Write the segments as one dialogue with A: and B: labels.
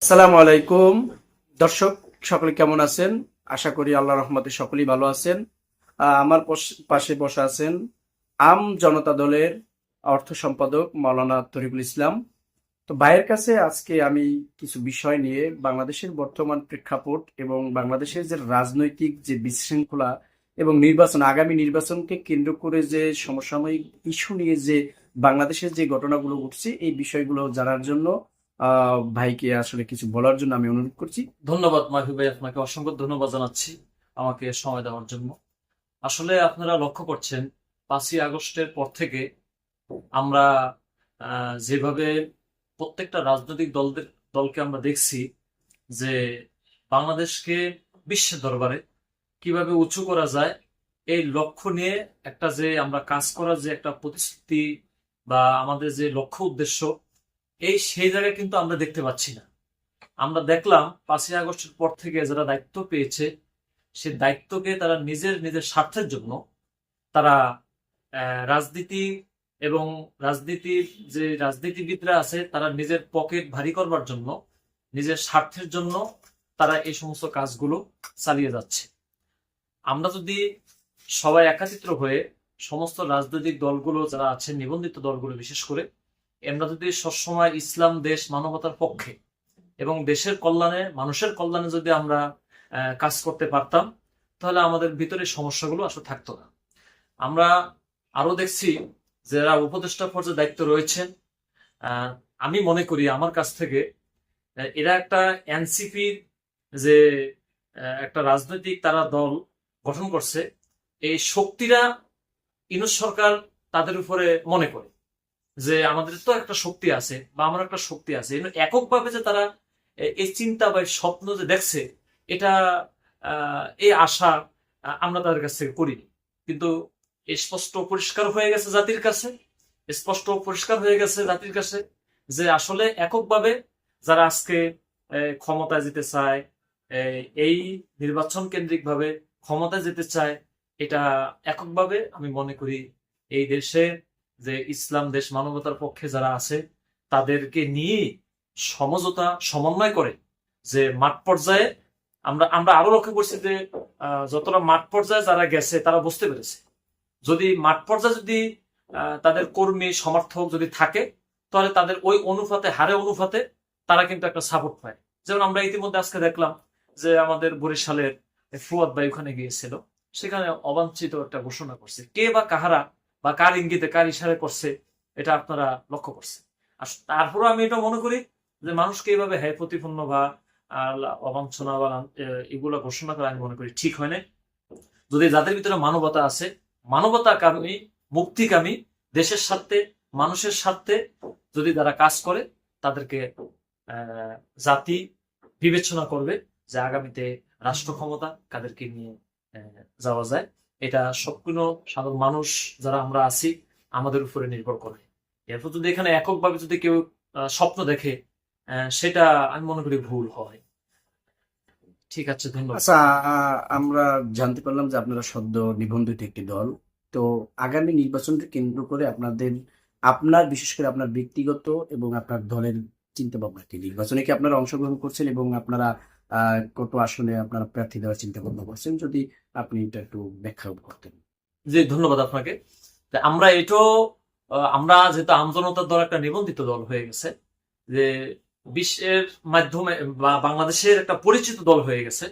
A: আসসালামু আলাইকুম দর্শক, সকলে কেমন আছেন? আশা করি আল্লাহর রহমতে সকলেই ভালো আছেন। আমার পাশে বসা আছেন আম জনতা দলের অর্থ সম্পাদক মাওলানা তরিকুল ইসলাম। তো ভাইয়ের কাছে আজকে আমি কিছু বিষয় নিয়ে বাংলাদেশের বর্তমান প্রেক্ষাপট এবং বাংলাদেশের যে রাজনৈতিক যে বিশৃঙ্খলা এবং আগামী নির্বাচনকে কেন্দ্র করে যে সমসাময়িক ইস্যু নিয়ে যে বাংলাদেশের যে ঘটনাগুলো ঘটছে এই বিষয়গুলো জানার জন্য ভাইকে আসলে কিছু বলার জন্য আমি অনুরোধ করছি।
B: ধন্যবাদ মাহি ভাই, আপনাকে অসংখ্য ধন্যবাদ জানাচ্ছি আমাকে সময় দেওয়ার জন্য। আসলে আপনারা লক্ষ্য করছেন 5ই আগস্টের পর থেকে আমরা যেভাবে প্রত্যেকটা রাজনৈতিক দলকে আমরা দেখছি যে বাংলাদেশকে বিশ্বের দরবারে কিভাবে উঁচু করা যায় এই লক্ষ্য নিয়ে একটা যে আমরা কাজ করার যে একটা প্রতিশ্রুতি বা আমাদের যে লক্ষ্য উদ্দেশ্য সেই জায়গায় কিন্তু আমরা দেখতে পাচ্ছি না। আমরা দেখলাম 5ই আগস্টের পর থেকে যারা দায়িত্ব পেয়েছে সে দায়িত্বকে তারা নিজের নিজের স্বার্থের জন্য তারা রাজনীতি এবং রাজনীতির যে রাজনীতিবিদরা আছে তারা নিজের পকেট ভারী করবার জন্য নিজের স্বার্থের জন্য তারা এই সমস্ত কাজগুলো চালিয়ে যাচ্ছে। আমরা যদি সবাই একাত্রিত হয়ে সমস্ত রাজনৈতিক দলগুলো যারা আছে, নিবন্ধিত দলগুলো বিশেষ করে, আমরা যদি সবসময় ইসলাম, দেশ, মানবতার পক্ষে এবং দেশের কল্যাণে, মানুষের কল্যাণে যদি আমরা কাজ করতে পারতাম তাহলে আমাদের ভিতরে সমস্যাগুলো আসলে থাকতো না। আমরা আরো দেখছি যারা উপদেষ্টা পর্যায়ে দায়িত্ব রয়েছেন, আমি মনে করি আমার কাছ থেকে এরা একটা এনসিপির যে একটা রাজনৈতিক তারা দল গঠন করছে, এই শক্তিরা ইউনূস সরকার তাদের উপরে মনে করে যে আমাদের তো একটা শক্তি আছে বা আমার একটা শক্তি আছে। এককভাবে যে তারা এই চিন্তা বা স্বপ্ন যে দেখছে, এটা এই আশা আমরা তাদের কাছ থেকে করিনি। কিন্তু স্পষ্ট পরিষ্কার হয়ে গেছে জাতির কাছে, স্পষ্ট পরিষ্কার হয়ে গেছে জাতির কাছে যে আসলে এককভাবে যারা আজকে ক্ষমতায় যেতে চায়, এই নির্বাচন কেন্দ্রিক ভাবে ক্ষমতায় যেতে চায়, এটা এককভাবে আমি মনে করি এই দেশে যে ইসলাম, দেশ, মানবতার পক্ষে যারা আছে তাদেরকে নিয়ে সমঝোতা সমন্বয় করে যে মাঠ পর্যায়ে আমরা আমরা আরো লক্ষ্য করছি যে যতটা মাঠ পর্যায়ে যারা গেছে তারা বুঝতে পেরেছে যদি মাঠ পর্যায়ে যদি তাদের কর্মী সমর্থক যদি থাকে তাহলে তাদের ওই অনুপাতে, হারে অনুপাতে তারা কিন্তু একটা সাপোর্ট পায়। যেমন আমরা ইতিমধ্যে আজকে দেখলাম যে আমাদের বরিশালের ফুয়াদ ভাই ওখানে গিয়েছিল, সেখানে অবাঞ্ছিত একটা ঘোষণা করছে। কে বা কাহারা বা কার ইঙ্গিতে কার ইশারে করছে এটা আপনারা লক্ষ্য করছেন। আর তারপরে আমি এটা মনে করি যে মানুষকে এইভাবে হ্যায় প্রতিপন্ন বা অবাঞ্ছনা বা এগুলো ঘোষণা করা আমি মনে করি ঠিক হয় না। যদি যাদের ভিতরে মানবতা আছে, মানবতাকামী, মুক্তিকামী, দেশের স্বার্থে, মানুষের স্বার্থে যদি তারা কাজ করে, তাদেরকে জাতি বিবেচনা করবে যে আগামীতে রাষ্ট্র ক্ষমতা কাদেরকে নিয়ে যাওয়া যায়। এটা সম্পূর্ণ সাধারণ মানুষ যারা আমরা আছি আমাদের উপরে নির্ভর করে। এরপর যদি এখানে এককভাবে যদি কেউ স্বপ্ন দেখে, সেটা আমি মনে করি ভুল হয়। ঠিক আছে, ধন্যবাদ।
A: আচ্ছা, আমরা জানতে পারলাম যে আপনারা সদ্য নিবন্ধিত একটি দল। তো আগামী নির্বাচনকে কেন্দ্র করে আপনার বিশেষ করে আপনার ব্যক্তিগত এবং আপনার দলের চিন্তা ভাবনা কি? নির্বাচনে কি আপনারা অংশগ্রহণ করছেন এবং আপনারা কত আসনে আপনারা প্রার্থী দেওয়ার চিন্তা ভাবনা করছেন? যদি আপনি এটা একটু ব্যাখ্যা করতেন।
B: জি, ধন্যবাদ আপনাকে। আমরা এটাও আমরা যেহেতু আমজনতার দল একটা নিবন্ধিত দল হয়ে গেছে, যে বিশ্বের মাধ্যমে বা বাংলাদেশের একটা পরিচিত দল হয়ে গেছে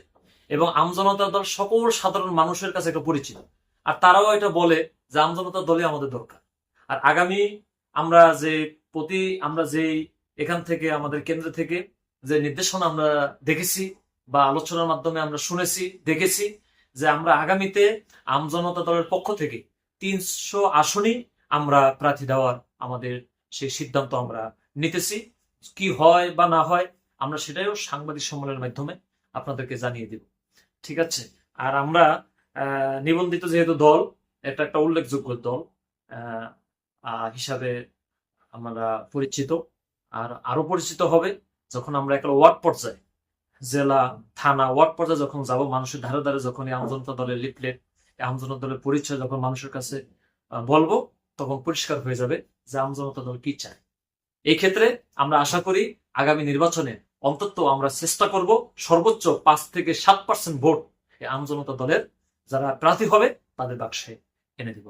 B: এবং আমজনতার দল সকল সাধারণ মানুষের কাছে একটা পরিচিত। আর তারাও এটা বলে যে আমজনতার দলই আমাদের দরকার। আর আগামী আমরা যে এখান থেকে আমাদের কেন্দ্র থেকে যে নির্দেশনা আমরা দেখেছি বা আলোচনার মাধ্যমে আমরা শুনেছি, দেখেছি যে আমরা আগামীতে আমজনতা দলের পক্ষ থেকে 300 আসনই আমরা প্রার্থী দেওয়ার আমাদের সেই সিদ্ধান্ত আমরা নিতেছি। কি হয় বা না হয় আমরা সেটাইও সাংবাদিক সম্মেলনের মাধ্যমে আপনাদেরকে জানিয়ে দেব। ঠিক আছে। আর আমরা নিবন্ধিত যেহেতু দল, এটা একটা উল্লেখযোগ্য দল হিসাবে আমরা পরিচিত। আর আরো পরিচিত হবে যখন আমরা একটা ওয়ার্ড পর্যায়ে, জেলা, থানা, ওয়ার্ড পর্যায়ে যখন যাব, মানুষের ধারে ধারে যখন এই আমজনতা দলের লিফলেট, আমজনতা দলের পরিচয় যখন মানুষের কাছে বলবো, তখন পরিষ্কার হয়ে যাবে যে আমজনতা দল কি চায়। এই ক্ষেত্রে আমরা আশা করি আগামী নির্বাচনে অন্তত আমরা চেষ্টা করব সর্বোচ্চ 5 থেকে 7% ভোট এই আমজনতা দলের যারা প্রার্থী হবে তাদের বাক্সে এনে দিব।